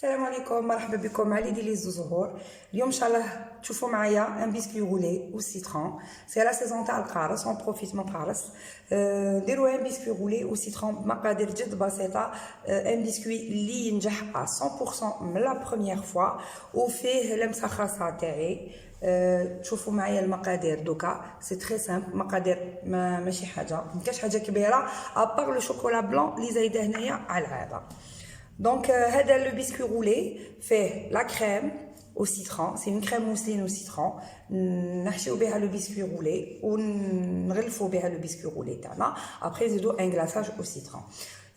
السلام عليكم، مرحبا بكم على دي لي زهور. اليوم ان شاء الله تشوفوا معايا ان بيسكوي غولي او سيترون. سي لا سيزون تاع القارص، اون بروفيت من القارص. نديروا ان بيسكوي غولي او سيترون بمقادير جد بسيطه. ان بيسكوي اللي ينجح 100% من لا بروميير فوا وفيه لمسه خاصه تاعي. تشوفوا معايا المقادير دوكا، سي تري سامبل. مقادير ماشي حاجه، مكاش حاجه كبيره ابار لو شوكولا بلون اللي زايده هنايا على العاده. Donc, هذا le biscuit roulé fait la crème au citron, c'est une crème mousseline au citron. نحشيو بها le biscuit roulé ونغلفوا بها le biscuit roulé تاعنا. Après نزيدو un glaçage au citron.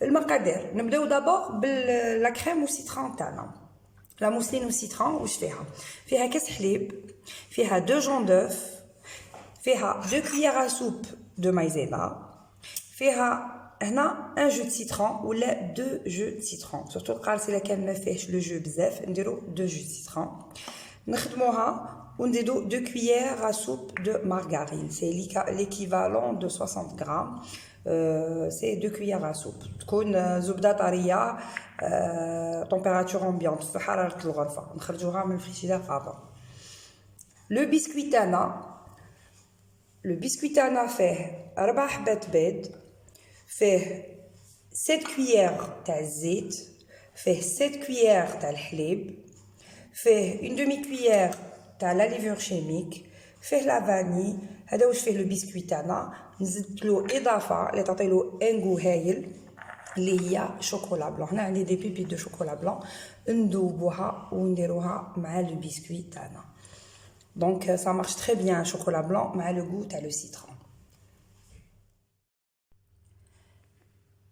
المقادير نبداو دابور بلا crème au citron تاعنا. La mousseline au citron واش فيها كاس حليب، فيها 2 جون دوف، فيها 2 cuillères à soupe de maïzena، فيها هنا ان جو دو سيترون ولا 2 جو دو سيترون. سورتو القارص الا كان ما فيهش لو جو بزاف نديرو 2 جو دو سيترون نخدموها ونزيدو 2 cuillères à soupe de margarine. C'est l'équivalent de 60 grammes. C'est 2 cuillères à soupe. تكون زبده طريه، température ambiante في حراره الغرفه. نخرجوها من الفريشيدار افون. لو بسكويت تاعنا فيه 4 حبات بيض، فيه 7 كويير تاع الزيت، فيه 7 كويير تاع الحليب، فيه اون دومي كويير تاع لا ليفور شيميك، فيه لا فاني. هذا واش فيه لو بسكوي تاعنا. نزيدلو اضافه اللي تعطيلو ان غو هايل اللي هي شوكولا بلون. هنا عندي دي بيبي دو شوكولا بلون ندوبوها ونديروها مع لو بسكوي تاعنا. دونك سا مارش تري بيان شوكولا بلون مع لو غو تاع لو سيترون.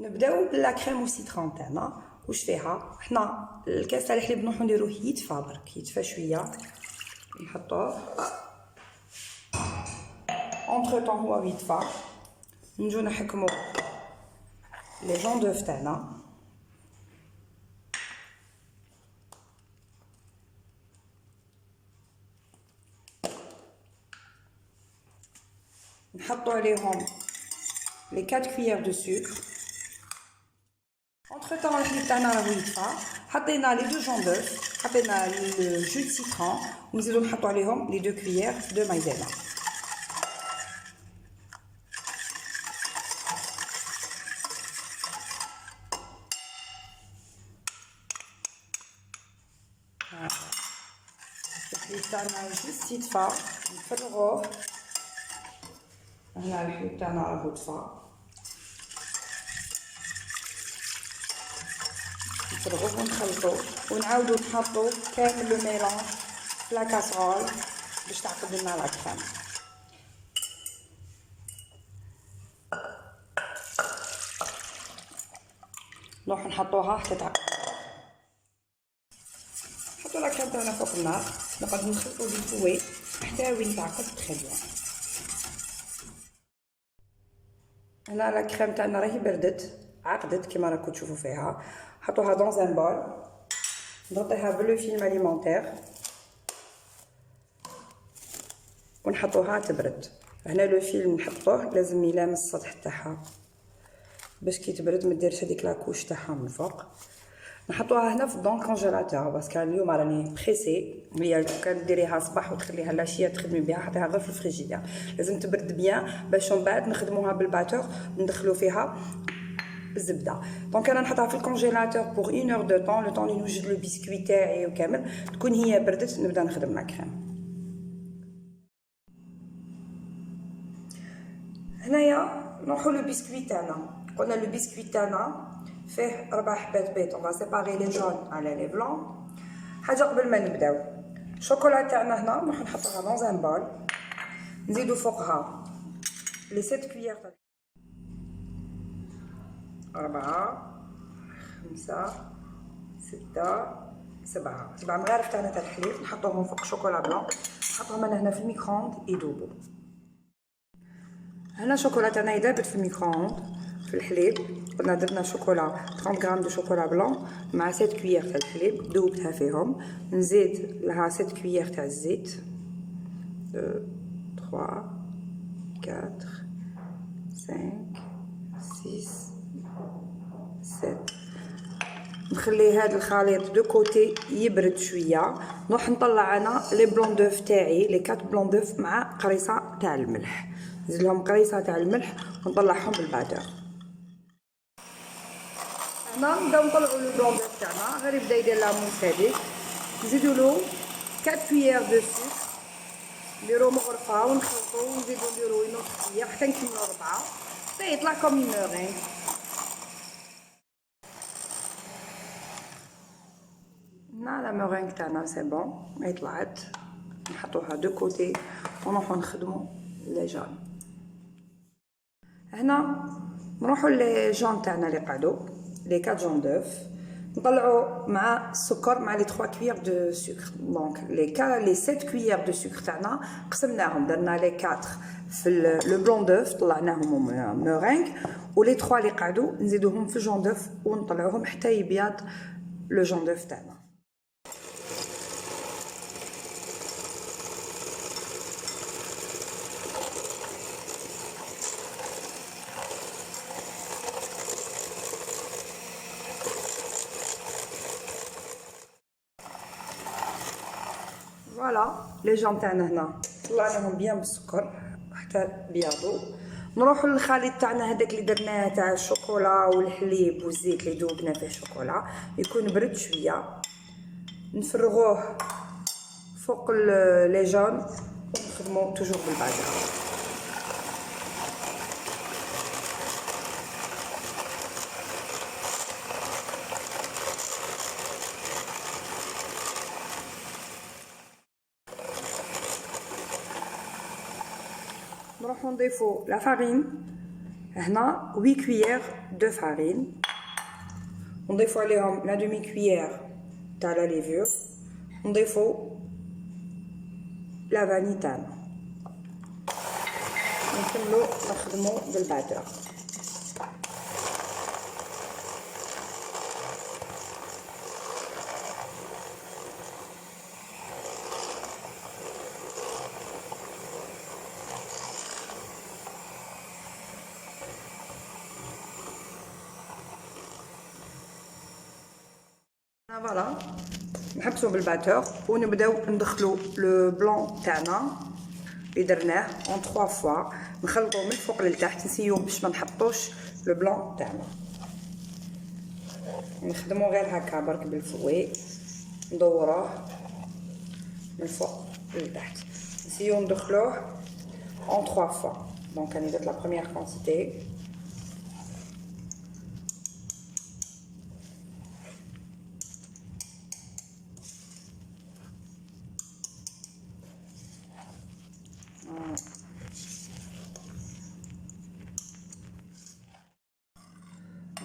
نبداو بلا كريم او سيترون تاعنا. واش فيها؟ حنا الكاس تاع الحليب نروحو نديروه يتفى برك، يتفى شويه نحطوه اونتر طون هو يتفى. نجو نحكمو لي جون دوف تاعنا، نحطو عليهم لي 4 كويير دو سكر. Entre temps, الحليب تاعنا راهو يطفى، حطينا لي 2 جون دوف، حطينا لو جو دو سيترون ونزيدو نحطو عليهم لي 2 كويير دو مايزينا. الحليب تاعنا جوست يطفى نفرغوه. هنا الحليب تاعنا راهو طفى، نفرغوه ونخلطوه ونعاودو نحطو كامل لو ميلونج في لا كاسرول باش تعقد لنا لا كريم. نروح نحطوها حتى تعقد. نحطو لا كريم تاعنا فوق النار، نقعدو نخلطو بالكوي حتى وين تعقد تري بيان. هنا لا كريم تاعنا راهي بردت عقدت كيما راكم تشوفوا فيها. حطوها دون ان بول، نغطيها بلو فيلم اليمونتير ونحطوها تبرد. هنا لو فيلم نحطوه لازم يلامس السطح تاعها باش كي تبرد ما ديرش هذيك لاكوش تاعها من فوق. نحطوها هنا في الدون كونجيلاتور باسكو اليوم راني بريسي. هي كان ديريها صباح وتخليها العشيه تخدمي بها، حطيها غير في الفريجيدير. لازم تبرد بيان باش من بعد نخدموها بالباتور ندخلو فيها بالزبده. دونك انا نحطها في الكونجيلاتور بور 1 اور دو طون، لو طون اللي نوجد لو بسكوي تاعي وكامل تكون هي بردت نبدا نخدم لا كريم. هنايا نروحو لو بسكوي تاعنا. قلنا لو بسكوي تاعنا فيه 4 حبات بيض. اون سيباري لي جون على لي بلون. حاجه قبل ما نبداو، الشوكولا تاعنا هنا نروح نحطوها دون ان بول، نزيدو فوقها لي 7 كويير تاع 4 5 6 7 مغارف تاعنا تاع الحليب نحطوهم فوق شوكولا بلون، نحطوهم انا هنا في الميكرووند يذوبوا. هنا الشوكولا تاعنا يذابت في الميكرووند في الحليب. قلنا درنا شوكولا 30 غرام دو شوكولا بلون مع 7 كويير تاع الحليب ذوبتها فيهم. نزيد لها 7 كويير تاع الزيت، 2 3 4 5 6 7 نخلي هذا الخليط دو كوتي يبرد شويه. نروح نطلع انا لي بلون دوف تاعي لي 4 بلون دوف مع قريصه تاع الملح. نزيد لهم قريصه تاع الملح ونطلعهم بالباتور. هنا نبداو نطلعوا لو بلون دوف تاعنا غير يبدا يدير لاموس هذيك. نزيدو له 4 كويير دو سكر نديرو مغرفه ونخلطو ونزيدو نديرو نص كويير حتى نكملو 4 حتى يطلع كوم مورين. هنا لا مورينغ تاعنا سي بون هي طلعت. نحطوها دو كوتي ونروحو نخدمو لي جون. هنا نروحو لي جون تاعنا اللي قعدو لي 4 جون دوف نطلعو مع السكر مع لي 3 كويير دو سكر. دونك لي 7 كويير دو سكر تاعنا قسمناهم درنا لي 4 في لو بلون دوف طلعناهم مورينغ ولي 3 اللي قعدو نزيدوهم في الجون دوف ونطلعوهم حتى يبيض لو جون دوف تاعنا. فوالا لي جون تاعنا هنا طلعناهم بيان بالسكر حتى بياضو. نروحو للخليط تاعنا هذاك اللي درناه تاع الشوكولا والحليب والزيت اللي ذوبنا فيه الشوكولا يكون برد شويه. نفرغوه فوق لي جون ونخدمو توجور بالباتور. نروحو نضيفو لا فارين. هنا 8 كويير دو فارين نضيفو عليهم لا دومي كويير تاع لا ليفور نضيفو لا فاني تاعنا نكملو نخدمو بالباتور. فوالا نحبسو بالباتور ونبداو ندخلو لو بلون تاعنا اللي درناه اون 3 فوا نخلطو من الفوق للتحت نسيو باش ما نحطوش لو بلون تاعنا. نخدمو غير هكا برك بالفوي ندوروه من الفوق للتحت نسيو ندخلوه اون 3 فوا. دونك راني درت لا بروميير كونتيتي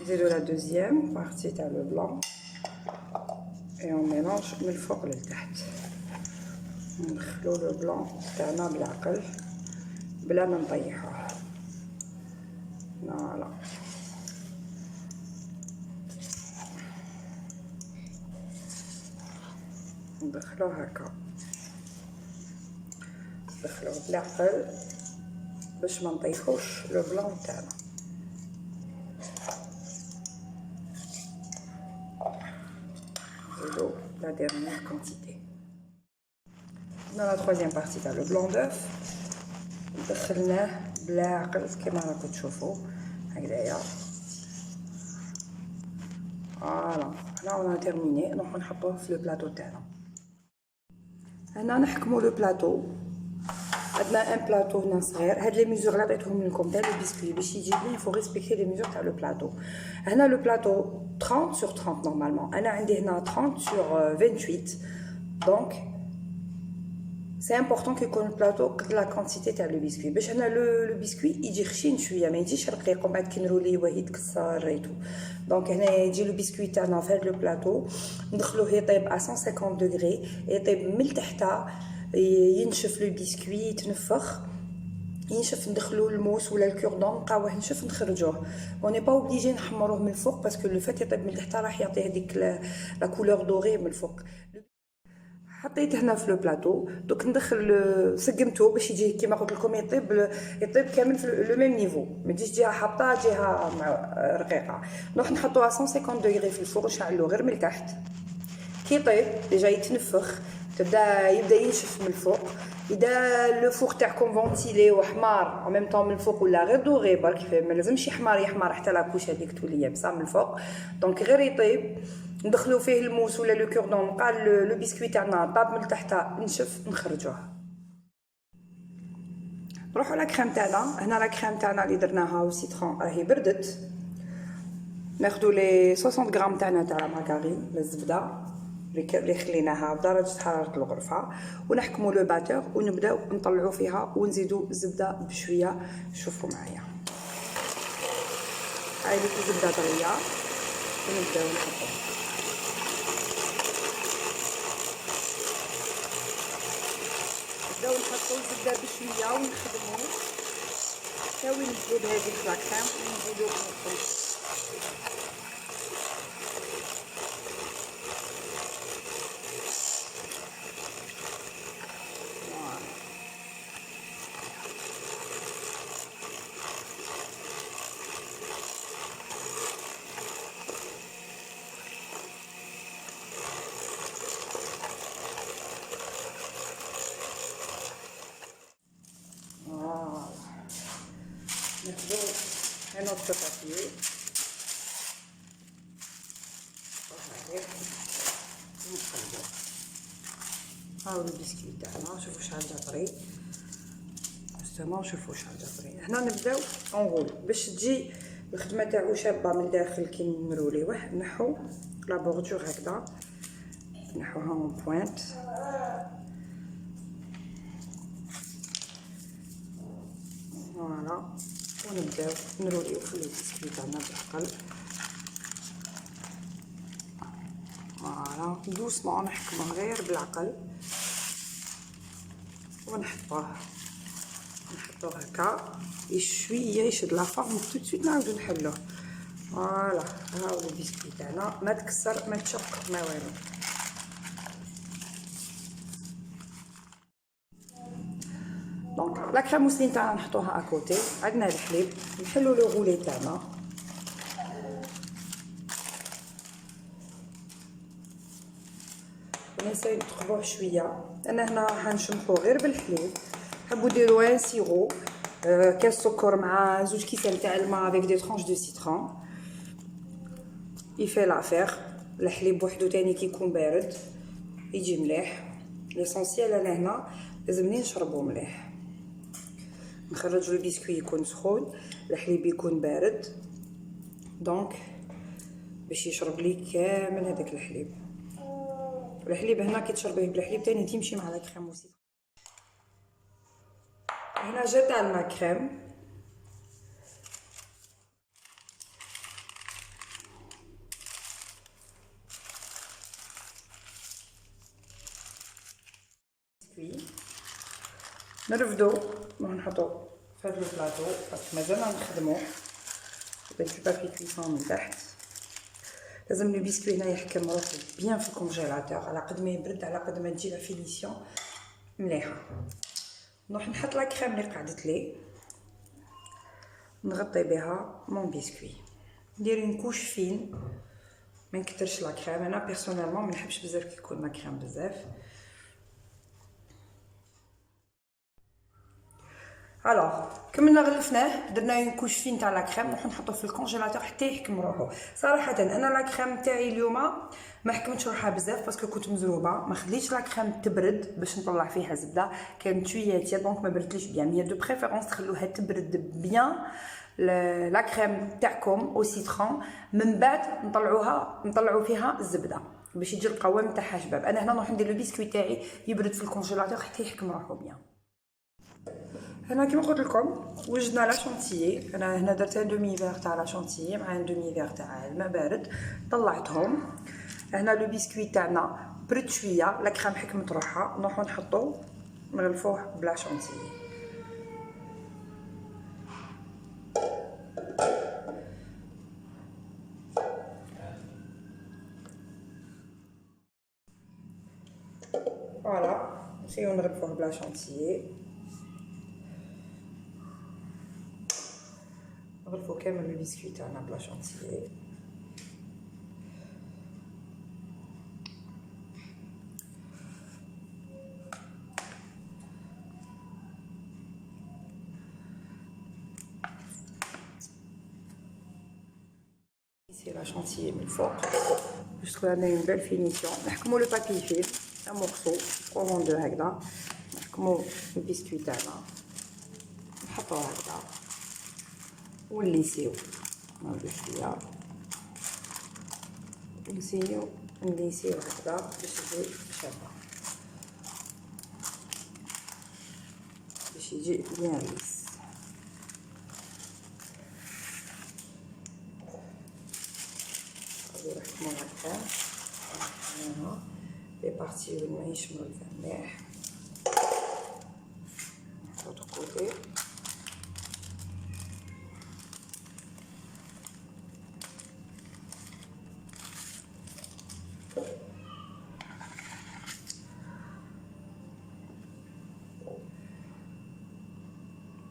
نزيدو لا دوزيام بارتي تاع لو بلون اي اون ميلونج من الفوق للتحت. ندخلو لو بلون تاعنا بالعقل بلا ما نطيحوه. فوالا ندخلوه هكا ندخلوه بالعقل باش ما نطيحوش لو بلون تاعنا. La dernière quantité. Dans la troisième partie تاع le blanc d'œuf دخلناه بلا عقل كما راكم تشوفوا هكذايا. فوالا هنا on a terminé. نروحو نحطوه في لو بلاطو تاعنا. هنا نحكمو لو بلاطو. عندنا ان بلاطو هنا صغير. هاد لي ميزور اللي عطيتهم لكم تاع لو بسكوي باش يجي بيان فو ريسبكتي لي ميزور تاع لو بلاطو. هنا لو بلاطو 30 sur 30 normalement. انا عندي هنا 30 sur 28. Donc c'est important que يكون البلاطو قد لا كونتيتي تاع لو بسكوي باش هنا لو بسكوي يجي خشين شويه ما يجيش رقيق ومن بعد كي نروليه يتكسر ريتو. دونك هنا يجي لو بسكوي تاعنا في هاد لو بلاطو ندخلوه يطيب ا 150 دوغري يطيب من تحت ينشف لو بسكوي يتنفخ ينشف ندخلو الموس ولا الكوردون نبقاوه ينشف نخرجوه. اوني با اوبليجي نحمروه من الفوق باسكو لو فات يطيب من تحت راح يعطي هذيك لا كولور دوري من الفوق. حطيت هنا في لو بلاطو. دوك ندخل سقمته باش يجي كيما قلت لكم يطيب كامل في لو ميم نيفو، ما تجيش جهه حابطه جهه رقيقه. نروح نحطوها 150 دوغري في الفور ونشعلو غير من التحت. كي يطيب ديجا يتنفخ، يبدا ينشف من الفوق. اذا لو فوق تاعكم فونتيلي وحمار او ميم طون من الفوق ولا غير دوغي برك، ما لازمش يحمر حتى لاكوش هذيك تولي يابسه من الفوق. دونك غير يطيب ندخلو فيه الموس ولا لو كوردون، نلقى لو بسكوي تاعنا طاب من تحت نشف نخرجوه. نروحو لا كريم تاعنا. هنا لا كريم تاعنا اللي درناها وسيترون راهي بردت. ناخدو لي 60 غرام تاعنا تاع مارغرين الزبده اللي خليناها بدرجه حراره الغرفه، ونحكموا لو باتور ونبداو نطلعوا فيها ونزيدوا الزبده بشويه. شوفوا معايا هاي الزبده طريه ونبداو نحطوها. نبداو نحطو الزبده بشويه ونخدمو حتى وين نزيد هذيك لا كريم ونزيدو نخلطو. ناخدو un autre papier وهذا ونقلبو. هاو البسكويت تاعنا شوفوا شحال جا طري، جوستومون شوفوا شحال جا طري. هنا نبداو نغول باش تجي الخدمه تاعو شابه من داخل كي نروليوه. نحو لا بوردور هكذا، نحوها اون بوينت. فوالا ونبداو نروليو في البسكويت تاعنا بالعقل. فوالا دوسمون نحكمو غير بالعقل ونحطوه هكا شويه يشد لا فورم تو سويت نعاودو نحلوه. فوالا هاو البسكويت تاعنا ما تكسر ما تشق ما والو. دونك لا كريم موسلين تاعنا نحطوها اكوتي. عندنا الحليب نحلو لو غولي تاعنا. ونساي نتقبوه شويه. انا هنا حنشمخو غير بالحليب. حبوا ديروا ان سيرو كاس سكر مع 2 كيسان تاع الماء افيك دي ترونش دو سيترون يفي لافير. الحليب بوحدو تاني كي يكون بارد يجي مليح. ليسونسيال انا هنا لازمني نشربو مليح. نخرجو البسكوي يكون سخون، الحليب يكون بارد، دونك باش يشرب لي كامل هذاك الحليب. الحليب هنا كي تشربيه بالحليب تاني تمشي مع لا كريم موسي. هنا جا تاع الماء كريم. نرفدو ونحطو في هاد البلاطو باسكو مازالنا نخدمو باش بابي كويسون من تحت. لازم لو بسكوي هنا يحكم روحو بيان في الكونجيلاتور على قد ما يبرد على قد ما تجي لا فينيسيون مليحه. نروح نحط لا كريم اللي قعدت لي نغطي بها مون بسكوي. ندير اون كوش فين ما نكثرش لا كريم. انا بيرسونيلمون ما نحبش بزاف كي يكون لا كريم بزاف. الوغ كملنا غلفناه درنا اون كوش فين تاع لا كريم. نروح نحطوه في الكونجيلاتور حتى يحكم روحو. صراحه انا لا كريم تاعي اليوم ما حكمتش روحها بزاف باسكو كنت مزروبه، ما خليتش لا كريم تبرد باش نطلع فيها زبده، كانت شويه تيا دونك ما بردتليش بيان. هي دو بريفيرونس تخلوها تبرد بيان لا كريم تاعكم او سيترون، من بعد نطلعوا فيها الزبده باش يجي القوام تاعها شباب. انا هنا نروح ندير لو بسكوي تاعي يبرد في الكونجيلاتور حتى يحكم روحو بيان. هنا كيما قلت لكم وجدنا لا شونتيي. انا هنا درت ان دومي فيغ تاع لا شونتيي مع ان دومي فيغ تاع الماء بارد، طلعتهم. هنا لو بسكوي تاعنا برد شويه، لا كريم حكمت روحها. نروحو نحطو نغلفوه بلا شونتيي. فوالا نمشيو نغرفوه بلا شونتيي، نغرفو كامل البسكويت تاعنا بلا شونتيي. C'est la chantilly من الفوق باش تكون عندنا اون بيل فينيسيون. نحكمو لو بابي فيل ان مورسو كومون دو هكذا، نحكمو البسكويت تاعنا نحطوه هكذا ونليسيو نعاودو شويه نليسيو هكذا باش يجي شابه، باش يجي بيان ليس. نحكمو هكا هنا لي بارتي وين ما يشملو الفلاح نحطو دو كوتي.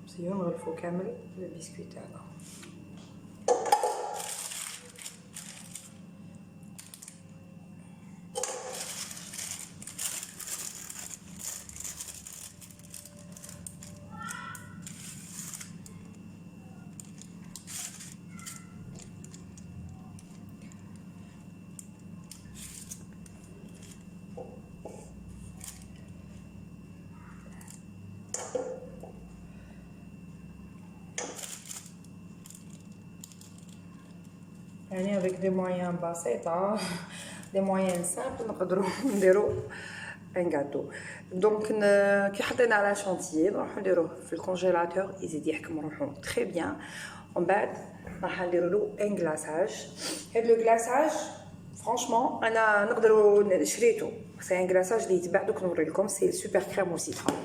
نمشيو نغلفو كامل البسكويت تاعنا. يعني avec des moyens بسيطة des moyens simples نقدروا نديروا ان غاتو. دونك كي حطينا على شونتيي نروحو نديروه في الكونجيلاتور يزيد يحكم روحو تري بيان. ومن بعد راح نديرو له ان غلاساج. هاد لو غلاساج فرانشمون انا نقدروا شريتو، سي ان غلاساج اللي يتباع دوك نوري لكم، سي سوبر كريم او سيترون،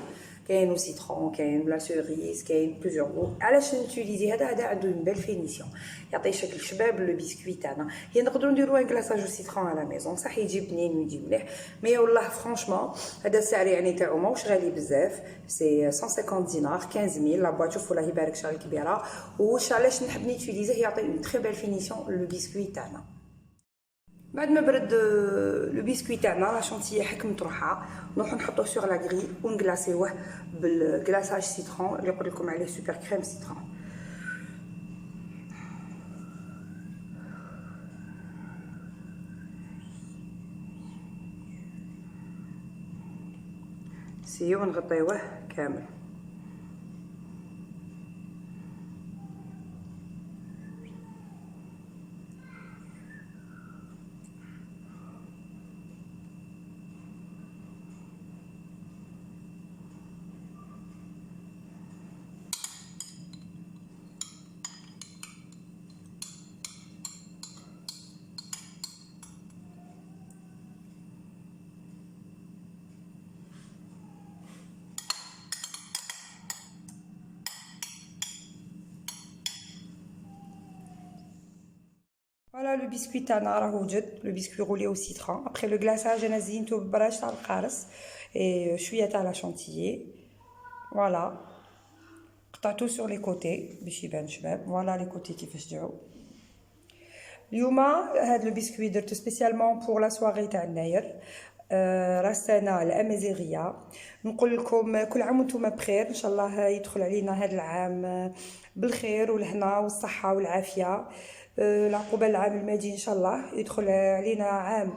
كاين او سيترون كاين بلا سوريز كاين بليزيور غو. علاش نوتيليزي هذا عنده اون بيل فينيسيون، يعطي شكل شباب لو بسكويت تاعنا. هي نقدروا نديروا ان كلاصاج او سيترون على ميزون صح يجي بنين ويجي مليح، مي والله فرانشمون هذا السعر يعني تاعو ماهوش غالي بزاف، سي 150 دينار 15000 لا بواط. شوفوا الله يبارك شحال كبيره. واش علاش نحب نوتيليزيه، يعطي اون تري بيل فينيسيون لو بسكويت تاعنا. بعد ما برد لو بسكويت تاعنا لا شونتيي حكمت روحها، نروحو نحطوه سور لا غري ونغلاسيوه بالغلاساج سيترون اللي قلت لكم عليه سوبر كريم سيترون. نسيو نغطيوه كامل. Voilà le biscuit تاعنا راه وجد، لو بسكوي غولي او سيترون. ابري لو غلاساج انا زينتو ببراش تاع القارص اي شويه تاع لا شونتيي. فوالا قطعتو سور لي كوتي باش يبان شباب. فوالا لي كوتي كيفاش جاو. اليوم هاد لو بسكوي درتو سبيسيالمون بور لا سواغي تاع الناير. راسنا الامازيغيه. نقول لكم كل عام وانتم بخير، ان شاء الله يدخل علينا هذا العام بالخير والهنا والصحه والعافيه. العقوبه العام الماضي ان شاء الله يدخل علينا عام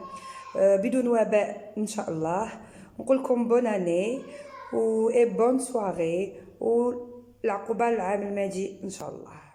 بدون وباء ان شاء الله. نقول لكم بون اني و بون سواري والعقوبه العام الماضي ان شاء الله.